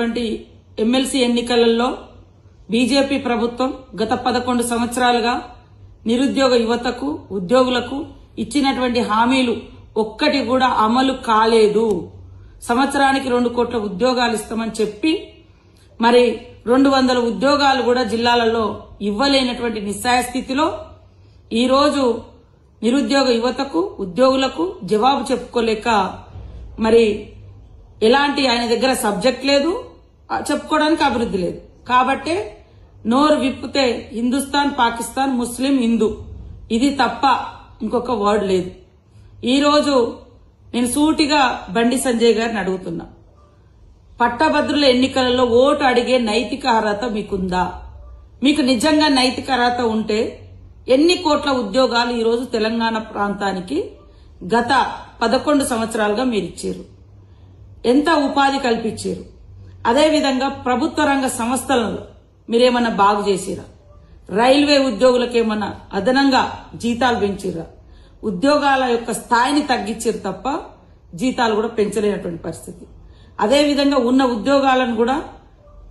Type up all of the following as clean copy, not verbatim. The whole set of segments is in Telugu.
జరుగుతున్నటువంటి ఎమ్మెల్సీ ఎన్నికలలో బీజేపీ ప్రభుత్వం గత 11 సంవత్సరాలుగా నిరుద్యోగ యువతకు ఉద్యోగులకు ఇచ్చినటువంటి హామీలు ఒక్కటి కూడా అమలు కాలేదు. సంవత్సరానికి 2 కోట్ల ఉద్యోగాలు ఇస్తామని చెప్పి మరి 200 ఉద్యోగాలు కూడా జిల్లాలలో ఇవ్వలేనటువంటి నిస్సాయ స్థితిలో ఈరోజు నిరుద్యోగ యువతకు ఉద్యోగులకు జవాబు చెప్పుకోలేక మరి ఎలాంటి ఆయన దగ్గర సబ్జెక్ట్ లేదు, చెప్పుకోవడానికి అభివృద్ధి లేదు. కాబట్టే నోరు విప్పితే హిందుస్థాన్, పాకిస్తాన్, ముస్లిం, హిందూ ఇది తప్ప ఇంకొక వర్డ్ లేదు. ఈరోజు నేను సూటిగా బండి సంజయ్ గారిని అడుగుతున్నా, పట్టభద్రుల ఎన్నికలలో ఓటు అడిగే నైతిక అర్హత మీకుందా? మీకు నిజంగా నైతిక అర్హత ఉంటే ఎన్ని కోట్ల ఉద్యోగాలు ఈరోజు తెలంగాణ ప్రాంతానికి గత 11 సంవత్సరాలుగా మీరు ఇచ్చారు? ఎంత ఉపాధి కల్పించారు? అదేవిధంగా ప్రభుత్వ రంగ సంస్థలను మీరేమన్నా బాగు చేసిరా? రైల్వే ఉద్యోగులకేమన్నా అదనంగా జీతాలు పెంచిరా? ఉద్యోగాల యొక్క స్థాయిని తగ్గించారు తప్ప జీతాలు కూడా పెంచలేనటువంటి పరిస్థితి. అదేవిధంగా ఉన్న ఉద్యోగాలను కూడా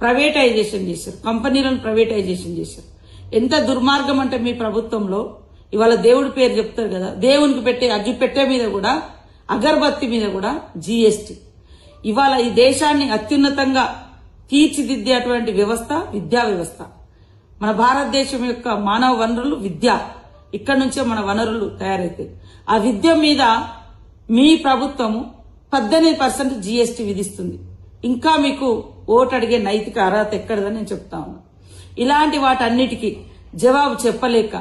ప్రైవేటైజేషన్ చేశారు, కంపెనీలను ప్రైవేటైజేషన్ చేశారు. ఎంత దుర్మార్గం అంటే మీ ప్రభుత్వంలో ఇవాళ దేవుడి పేరు చెప్తారు కదా, దేవునికి పెట్టే అగ్గిపెట్టె మీద కూడా, అగరబత్తి మీద కూడా జీఎస్టీ. ఇవాళ ఈ దేశాన్ని అత్యున్నతంగా తీర్చిదిద్దేటువంటి వ్యవస్థ విద్యా వ్యవస్థ. మన భారతదేశం యొక్క మానవ వనరులు విద్య, ఇక్కడ నుంచే మన వనరులు తయారైతాయి. ఆ విద్య మీద మీ ప్రభుత్వము 18% జీఎస్టీ విధిస్తుంది. ఇంకా మీకు ఓటు అడిగే నైతిక అర్హత ఎక్కడదని నేను చెప్తా ఉన్నా. ఇలాంటి వాటన్నిటికీ జవాబు చెప్పలేక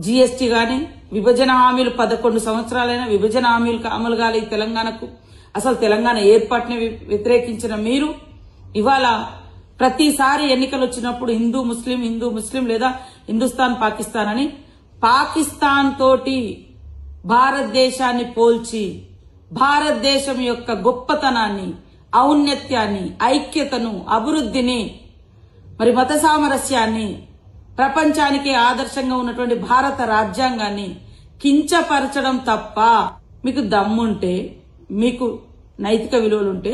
జీఎస్టీ గాని, విభజన హామీలు 11 సంవత్సరాలైనా విభజన హామీలకు అమలు కాలే తెలంగాణకు, అసలు తెలంగాణ ఏర్పాటుని వ్యతిరేకించిన మీరు ఇవాళ ప్రతిసారి ఎన్నికలు వచ్చినప్పుడు హిందూ ముస్లిం లేదా హిందుస్థాన్ పాకిస్తాన్ అని పాకిస్తాన్ తోటి భారతదేశాన్ని పోల్చి భారతదేశం యొక్క గొప్పతనాన్ని, ఔన్నత్యాన్ని, ఐక్యతను, అభివృద్ధిని, మరి మత సామరస్యాన్ని, ప్రపంచానికి ఆదర్శంగా ఉన్నటువంటి భారత రాజ్యాంగాన్ని కించపరచడం తప్ప మీకు దమ్ముంటే, మీకు నైతిక విలువలుంటే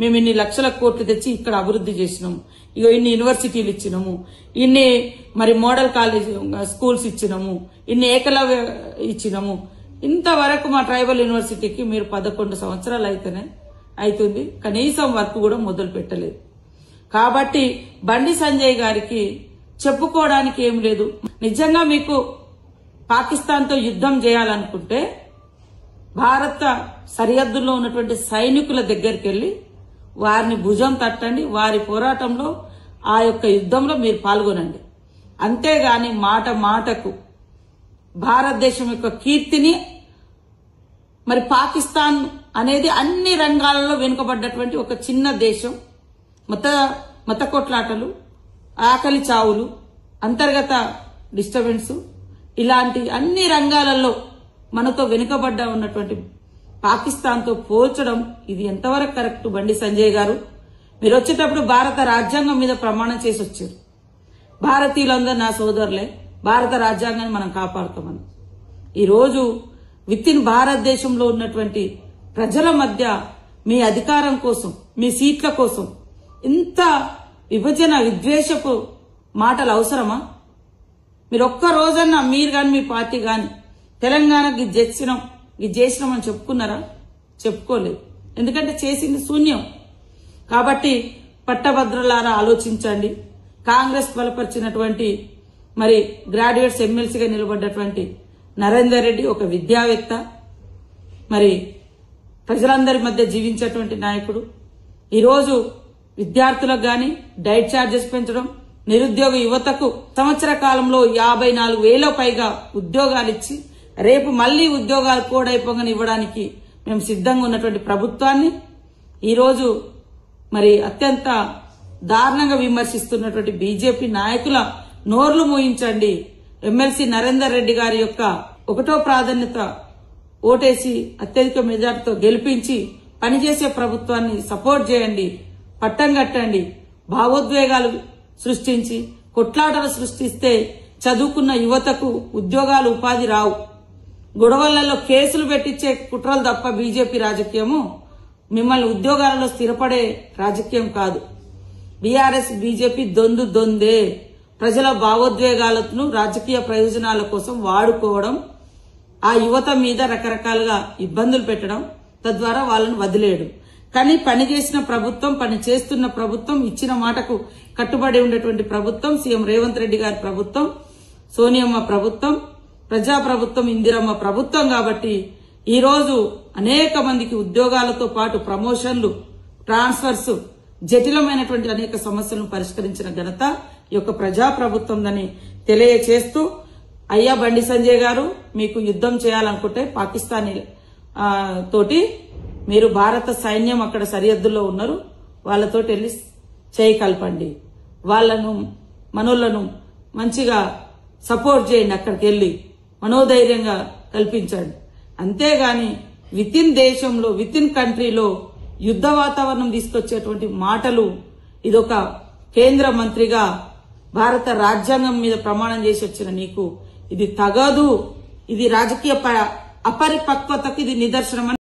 మేము ఇన్ని లక్షల కోట్లు తెచ్చి ఇక్కడ అభివృద్ధి చేసినాము, ఇగో ఇన్ని యూనివర్సిటీలు ఇచ్చినాము, ఇన్ని మరి మోడల్ కాలేజ్ స్కూల్స్ ఇచ్చినాము, ఇన్ని ఏకలవ్య ఇచ్చినాము, ఇంతవరకు మా ట్రైబల్ యూనివర్సిటీకి మీరు 11 సంవత్సరాలు అవుతుంది, కనీసం వర్క్ కూడా మొదలు పెట్టలేదు. కాబట్టి బండి సంజయ్ గారికి చెప్పుకోవడానికి ఏం లేదు. నిజంగా మీకు పాకిస్తాన్తో యుద్ధం చేయాలనుకుంటే భారత సరిహద్దుల్లో ఉన్నటువంటి సైనికుల దగ్గరికి వెళ్లి వారిని భుజం తట్టండి, వారి పోరాటంలో ఆ యొక్క యుద్ధంలో మీరు పాల్గొనండి. అంతేగాని మాటకు భారతదేశం యొక్క కీర్తిని, మరి పాకిస్తాన్ అనేది అన్ని రంగాలలో వెనుకబడ్డటువంటి ఒక చిన్న దేశం, మత కొట్లాటలు, ఆకలి చావులు, అంతర్గత డిస్టర్బెన్స్, ఇలాంటి అన్ని రంగాలలో మనతో వెనుకబడ్డ ఉన్నటువంటి పాకిస్తాన్తో పోల్చడం ఇది ఎంతవరకు కరెక్ట్? బండి సంజయ్ గారు, మీరు వచ్చేటప్పుడు భారత రాజ్యాంగం మీద ప్రమాణం చేసి వచ్చారు. భారతీయులందరూ నా సోదరులే, భారత రాజ్యాంగాన్ని మనం కాపాడుతామని. ఈరోజు వితిన్ భారతదేశంలో ఉన్నటువంటి ప్రజల మధ్య మీ అధికారం కోసం, మీ సీట్ల కోసం ఇంత విభజన విద్వేషపు మాటలు అవసరమా? మీరు ఒక్క రోజన్నా మీరు గాని మీ పార్టీ గాని తెలంగాణకి ఇది చేసినామని చెప్పుకున్నారా? చెప్పుకోలేదు. ఎందుకంటే చేసింది శూన్యం. కాబట్టి పట్టభద్రులారా ఆలోచించండి. కాంగ్రెస్ బలపరిచినటువంటి మరి గ్రాడ్యుయేట్స్ ఎమ్మెల్సీగా నిలబడ్డటువంటి నరేందర్ రెడ్డి ఒక విద్యావేత్త, మరి ప్రజలందరి మధ్య జీవించేటువంటి నాయకుడు. ఈరోజు విద్యార్థులకు గాని డైట్ ఛార్జెస్ పెంచడం, నిరుద్యోగ యువతకు సంవత్సర కాలంలో 54,000 పైగా ఉద్యోగాలు ఇచ్చి రేపు మళ్లీ ఉద్యోగాలు కోడైపోగానే ఇవ్వడానికి మేము సిద్ధంగా ఉన్నటువంటి ప్రభుత్వాన్ని ఈరోజు మరి అత్యంత దారుణంగా విమర్శిస్తున్నటువంటి బీజేపీ నాయకుల నోర్లు మూయించండి. ఎమ్మెల్సీ నరేందర్ రెడ్డి గారి యొక్క 1వ ప్రాధాన్యత ఓటేసి అత్యధిక మెజార్టీతో గెలిపించి పనిచేసే ప్రభుత్వాన్ని సపోర్ట్ చేయండి, పట్టం కట్టండి. భావోద్వేగాలు సృష్టించి కొట్లాటలు సృష్టిస్తే చదువుకున్న యువతకు ఉద్యోగాలు, ఉపాధి రావు. గొడవలలో కేసులు పెట్టించే కుట్రలు తప్ప బీజేపీ రాజకీయము మిమ్మల్ని ఉద్యోగాలలో స్థిరపడే రాజకీయం కాదు. బీఆర్ఎస్ బీజేపీ దొందే. ప్రజల భావోద్వేగాలను రాజకీయ ప్రయోజనాల కోసం వాడుకోవడం, ఆ యువత మీద రకరకాలుగా ఇబ్బందులు పెట్టడం, తద్వారా వాళ్ళను వదిలేయడం. కానీ పనిచేసిన ప్రభుత్వం, పని చేస్తున్న ప్రభుత్వం, ఇచ్చిన మాటకు కట్టుబడి ఉండేటువంటి ప్రభుత్వం, సీఎం రేవంత్ రెడ్డి గారి ప్రభుత్వం, సోనియమ్మ ప్రభుత్వం, ప్రజా ప్రభుత్వం, ఇందిరమ్మ ప్రభుత్వం. కాబట్టి ఈ రోజు అనేక మందికి ఉద్యోగాలతో పాటు ప్రమోషన్లు, ట్రాన్స్ఫర్స్, జటిలమైనటువంటి అనేక సమస్యలను పరిష్కరించిన ఘనత ఈ యొక్క ప్రజా ప్రభుత్వందని తెలియచేస్తూ, అయ్యా బండి సంజయ్ గారు, మీకు యుద్ధం చేయాలనుకుంటే పాకిస్తానీ తోటి మీరు భారత సైన్యం అక్కడ సరిహద్దుల్లో ఉన్నారు, వాళ్ళతోటి వెళ్లి చేయి కలపండి, వాళ్ళను మనోళ్లను మంచిగా సపోర్ట్ చేయండి, అక్కడికి వెళ్లి మనోధైర్యంగా కల్పించండి. అంతేగాని దేశంలో కంట్రీలో యుద్ధ వాతావరణం తీసుకొచ్చేటువంటి మాటలు, ఇదొక కేంద్ర మంత్రిగా భారత రాజ్యాంగం మీద ప్రమాణం చేసి వచ్చిన నీకు ఇది తగదు. ఇది రాజకీయ అపరిపక్వతకు ఇది నిదర్శనం.